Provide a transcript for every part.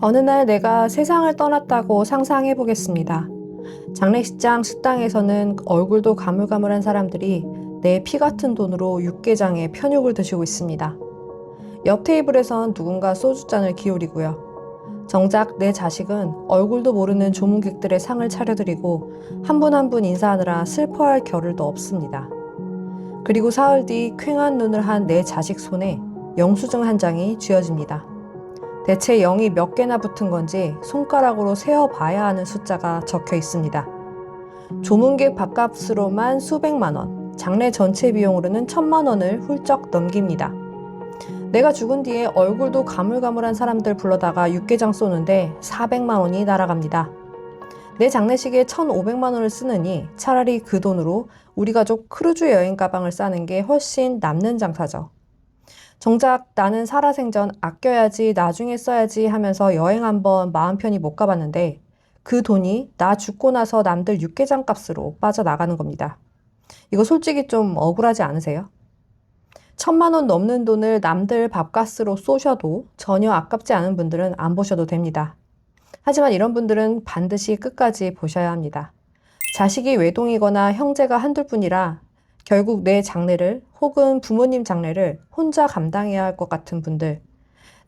어느 날 내가 세상을 떠났다고 상상해 보겠습니다. 장례식장 식당에서는 얼굴도 가물가물한 사람들이 내 피 같은 돈으로 육개장에 편육을 드시고 있습니다. 옆 테이블에선 누군가 소주잔을 기울이고요. 정작 내 자식은 얼굴도 모르는 조문객들의 상을 차려드리고 한 분 한 분 인사하느라 슬퍼할 겨를도 없습니다. 그리고 사흘 뒤 퀭한 눈을 한 내 자식 손에 영수증 한 장이 쥐어집니다. 대체 0이 몇 개나 붙은 건지 손가락으로 세어봐야 하는 숫자가 적혀 있습니다. 조문객 밥값으로만 수백만 원, 장례 전체 비용으로는 1,000만 원을 훌쩍 넘깁니다. 내가 죽은 뒤에 얼굴도 가물가물한 사람들 불러다가 육개장 쏘는데 400만 원이 날아갑니다. 내 장례식에 1,500만 원을 쓰느니 차라리 그 돈으로 우리 가족 크루즈 여행 가방을 싸는 게 훨씬 남는 장사죠. 정작 나는 살아생전 아껴야지 나중에 써야지 하면서 여행 한번 마음 편히 못 가봤는데 그 돈이 나 죽고 나서 남들 육개장 값으로 빠져나가는 겁니다. 이거 솔직히 좀 억울하지 않으세요? 1,000만 원 넘는 돈을 남들 밥값으로 쏘셔도 전혀 아깝지 않은 분들은 안 보셔도 됩니다. 하지만 이런 분들은 반드시 끝까지 보셔야 합니다. 자식이 외동이거나 형제가 한둘 뿐이라 결국 내 장례를 혹은 부모님 장례를 혼자 감당해야 할 것 같은 분들,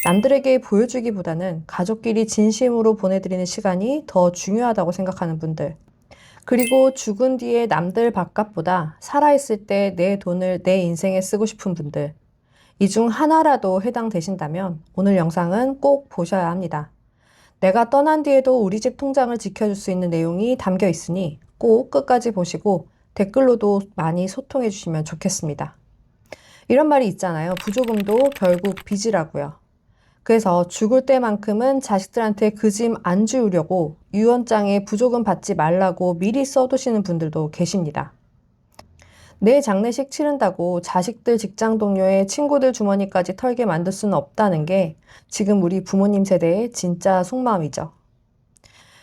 남들에게 보여주기보다는 가족끼리 진심으로 보내드리는 시간이 더 중요하다고 생각하는 분들, 그리고 죽은 뒤에 남들 밥값보다 살아있을 때 내 돈을 내 인생에 쓰고 싶은 분들, 이 중 하나라도 해당되신다면 오늘 영상은 꼭 보셔야 합니다. 내가 떠난 뒤에도 우리 집 통장을 지켜줄 수 있는 내용이 담겨 있으니 꼭 끝까지 보시고 댓글로도 많이 소통해 주시면 좋겠습니다. 이런 말이 있잖아요. 부조금도 결국 빚이라고요. 그래서 죽을 때만큼은 자식들한테 그 짐 안 지우려고 유언장에 부조금 받지 말라고 미리 써두시는 분들도 계십니다. 내 장례식 치른다고 자식들 직장 동료의 친구들 주머니까지 털게 만들 수는 없다는 게 지금 우리 부모님 세대의 진짜 속마음이죠.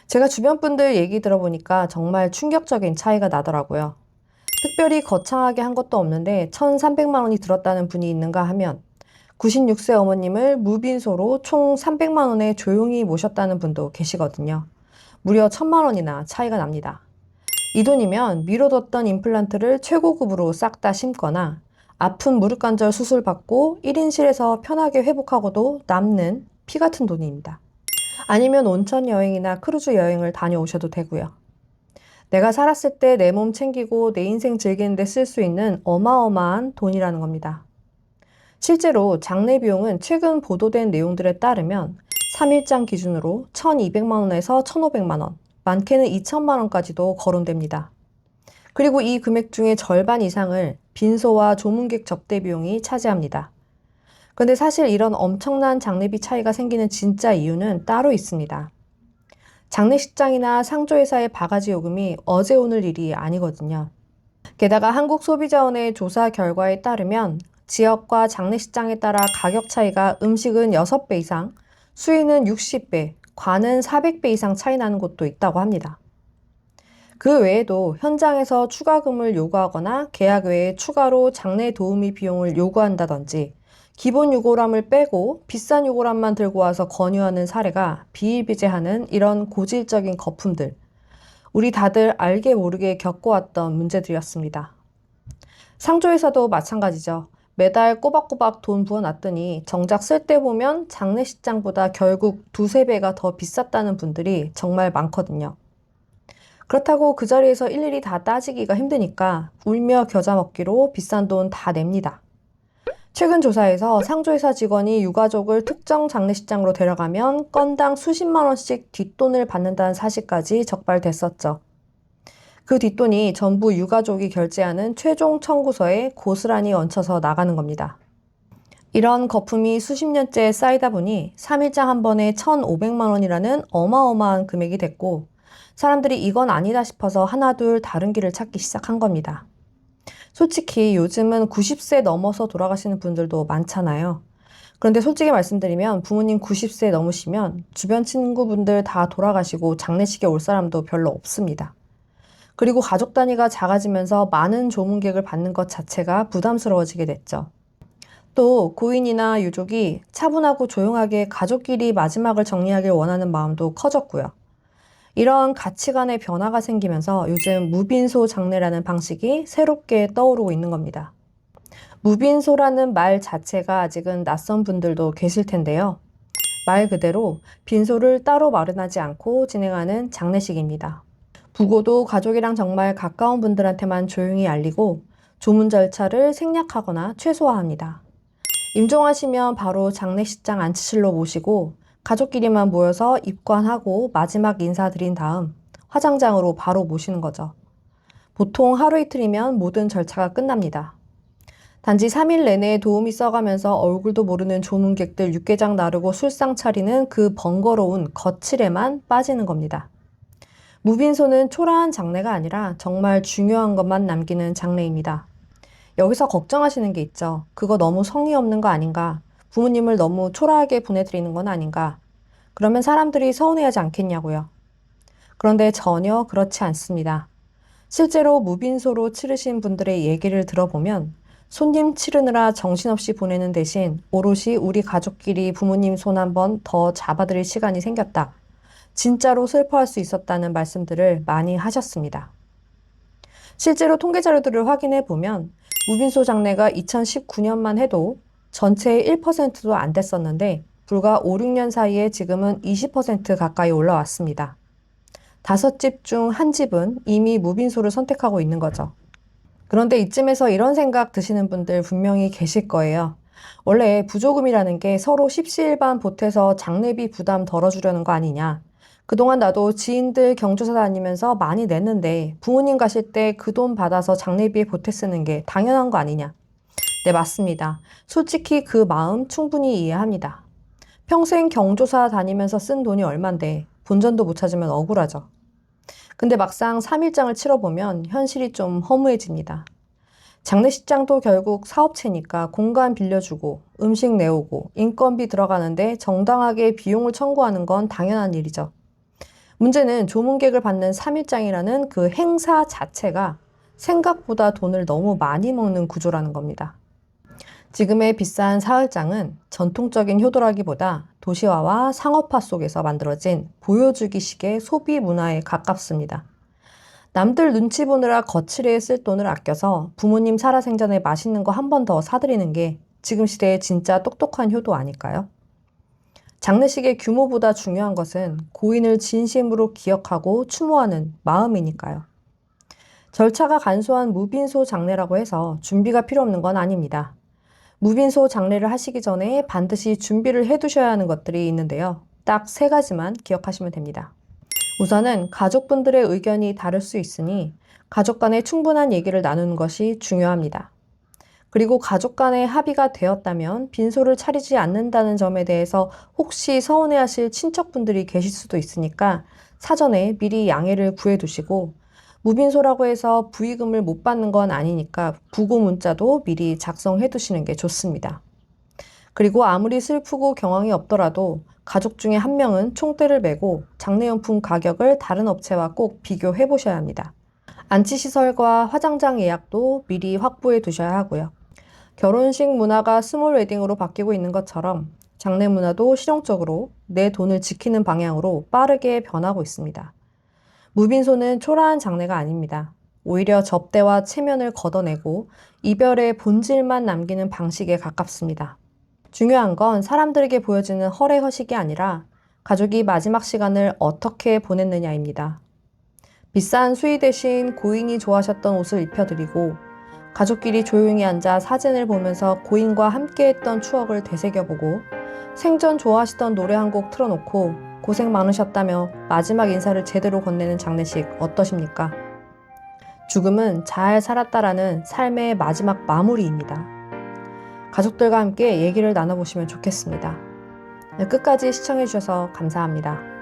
제가 주변 분들 얘기 들어보니까 정말 충격적인 차이가 나더라고요. 특별히 거창하게 한 것도 없는데 1,300만 원이 들었다는 분이 있는가 하면 96세 어머님을 무빈소로 총 300만 원에 조용히 모셨다는 분도 계시거든요. 무려 1,000만 원이나 차이가 납니다. 이 돈이면 미뤄뒀던 임플란트를 최고급으로 싹 다 심거나 아픈 무릎 관절 수술 받고 1인실에서 편하게 회복하고도 남는 피 같은 돈입니다. 아니면 온천 여행이나 크루즈 여행을 다녀오셔도 되고요. 내가 살았을 때 내 몸 챙기고 내 인생 즐기는 데 쓸 수 있는 어마어마한 돈이라는 겁니다. 실제로 장례 비용은 최근 보도된 내용들에 따르면 3일장 기준으로 1,200만 원에서 1,500만 원, 많게는 2,000만 원까지도 거론됩니다. 그리고 이 금액 중에 절반 이상을 빈소와 조문객 접대 비용이 차지합니다. 그런데 사실 이런 엄청난 장례비 차이가 생기는 진짜 이유는 따로 있습니다. 장례식장이나 상조회사의 바가지 요금이 어제 오늘 일이 아니거든요. 게다가 한국소비자원의 조사 결과에 따르면 지역과 장례식장에 따라 가격 차이가 음식은 6배 이상, 수위는 60배, 관은 400배 이상 차이 나는 곳도 있다고 합니다. 그 외에도 현장에서 추가금을 요구하거나 계약 외에 추가로 장례 도우미 비용을 요구한다든지 기본 요구람을 빼고 비싼 요구람만 들고 와서 권유하는 사례가 비일비재하는 이런 고질적인 거품들, 우리 다들 알게 모르게 겪어왔던 문제들이었습니다. 상조회사도 마찬가지죠. 매달 꼬박꼬박 돈 부어놨더니 정작 쓸 때 보면 장례식장보다 결국 두세 배가 더 비쌌다는 분들이 정말 많거든요. 그렇다고 그 자리에서 일일이 다 따지기가 힘드니까 울며 겨자 먹기로 비싼 돈 다 냅니다. 최근 조사에서 상조회사 직원이 유가족을 특정 장례식장으로 데려가면 건당 수십만 원씩 뒷돈을 받는다는 사실까지 적발됐었죠. 그 뒷돈이 전부 유가족이 결제하는 최종 청구서에 고스란히 얹혀서 나가는 겁니다. 이런 거품이 수십 년째 쌓이다 보니 3일장 한 번에 1,500만 원이라는 어마어마한 금액이 됐고 사람들이 이건 아니다 싶어서 하나둘 다른 길을 찾기 시작한 겁니다. 솔직히 요즘은 90세 넘어서 돌아가시는 분들도 많잖아요. 그런데 솔직히 말씀드리면 부모님 90세 넘으시면 주변 친구분들 다 돌아가시고 장례식에 올 사람도 별로 없습니다. 그리고 가족 단위가 작아지면서 많은 조문객을 받는 것 자체가 부담스러워지게 됐죠. 또 고인이나 유족이 차분하고 조용하게 가족끼리 마지막을 정리하길 원하는 마음도 커졌고요. 이런 가치관의 변화가 생기면서 요즘 무빈소 장례라는 방식이 새롭게 떠오르고 있는 겁니다. 무빈소라는 말 자체가 아직은 낯선 분들도 계실 텐데요. 말 그대로 빈소를 따로 마련하지 않고 진행하는 장례식입니다. 부고도 가족이랑 정말 가까운 분들한테만 조용히 알리고 조문 절차를 생략하거나 최소화합니다. 임종하시면 바로 장례식장 안치실로 모시고 가족끼리만 모여서 입관하고 마지막 인사드린 다음 화장장으로 바로 모시는 거죠. 보통 하루 이틀이면 모든 절차가 끝납니다. 단지 3일 내내 도우미 써가면서 얼굴도 모르는 조문객들 육개장 나르고 술상 차리는 그 번거로운 거칠에만 빠지는 겁니다. 무빈소는 초라한 장례가 아니라 정말 중요한 것만 남기는 장례입니다. 여기서 걱정하시는 게 있죠. 그거 너무 성의 없는 거 아닌가? 부모님을 너무 초라하게 보내드리는 건 아닌가? 그러면 사람들이 서운해하지 않겠냐고요. 그런데 전혀 그렇지 않습니다. 실제로 무빈소로 치르신 분들의 얘기를 들어보면 손님 치르느라 정신없이 보내는 대신 오롯이 우리 가족끼리 부모님 손 한번 더 잡아드릴 시간이 생겼다. 진짜로 슬퍼할 수 있었다는 말씀들을 많이 하셨습니다. 실제로 통계 자료들을 확인해 보면 무빈소 장례가 2019년만 해도 전체의 1%도 안 됐었는데 불과 5, 6년 사이에 지금은 20% 가까이 올라왔습니다. 5집 중 1집은 이미 무빈소를 선택하고 있는 거죠. 그런데 이쯤에서 이런 생각 드시는 분들 분명히 계실 거예요. 원래 부조금이라는 게 서로 십시일반 보태서 장례비 부담 덜어주려는 거 아니냐. 그동안 나도 지인들 경조사 다니면서 많이 냈는데 부모님 가실 때 그 돈 받아서 장례비에 보태 쓰는 게 당연한 거 아니냐. 네, 맞습니다. 솔직히 그 마음 충분히 이해합니다. 평생 경조사 다니면서 쓴 돈이 얼만데 본전도 못 찾으면 억울하죠. 근데 막상 3일장을 치러보면 현실이 좀 허무해집니다. 장례식장도 결국 사업체니까 공간 빌려주고 음식 내오고 인건비 들어가는데 정당하게 비용을 청구하는 건 당연한 일이죠. 문제는 조문객을 받는 3일장이라는 그 행사 자체가 생각보다 돈을 너무 많이 먹는 구조라는 겁니다. 지금의 비싼 사흘장은 전통적인 효도라기보다 도시화와 상업화 속에서 만들어진 보여주기식의 소비 문화에 가깝습니다. 남들 눈치 보느라 거칠게 쓸 돈을 아껴서 부모님 살아생전에 맛있는 거 한 번 더 사드리는 게 지금 시대의 진짜 똑똑한 효도 아닐까요? 장례식의 규모보다 중요한 것은 고인을 진심으로 기억하고 추모하는 마음이니까요. 절차가 간소한 무빈소 장례라고 해서 준비가 필요 없는 건 아닙니다. 무빈소 장례를 하시기 전에 반드시 준비를 해두셔야 하는 것들이 있는데요. 딱 3가지만 기억하시면 됩니다. 우선은 가족분들의 의견이 다를 수 있으니 가족 간에 충분한 얘기를 나누는 것이 중요합니다. 그리고 가족 간의 합의가 되었다면 빈소를 차리지 않는다는 점에 대해서 혹시 서운해하실 친척분들이 계실 수도 있으니까 사전에 미리 양해를 구해두시고 무빈소라고 해서 부의금을 못 받는 건 아니니까 부고 문자도 미리 작성해 두시는 게 좋습니다. 그리고 아무리 슬프고 경황이 없더라도 가족 중에 한 명은 총대를 메고 장례용품 가격을 다른 업체와 꼭 비교해 보셔야 합니다. 안치시설과 화장장 예약도 미리 확보해 두셔야 하고요. 결혼식 문화가 스몰 웨딩으로 바뀌고 있는 것처럼 장례 문화도 실용적으로 내 돈을 지키는 방향으로 빠르게 변하고 있습니다. 무빈소는 초라한 장례가 아닙니다. 오히려 접대와 체면을 걷어내고 이별의 본질만 남기는 방식에 가깝습니다. 중요한 건 사람들에게 보여지는 허례허식이 아니라 가족이 마지막 시간을 어떻게 보냈느냐입니다. 비싼 수의 대신 고인이 좋아하셨던 옷을 입혀드리고 가족끼리 조용히 앉아 사진을 보면서 고인과 함께했던 추억을 되새겨보고 생전 좋아하시던 노래 한 곡 틀어놓고 고생 많으셨다며 마지막 인사를 제대로 건네는 장례식 어떠십니까? 죽음은 잘 살았다라는 삶의 마지막 마무리입니다. 가족들과 함께 얘기를 나눠보시면 좋겠습니다. 끝까지 시청해주셔서 감사합니다.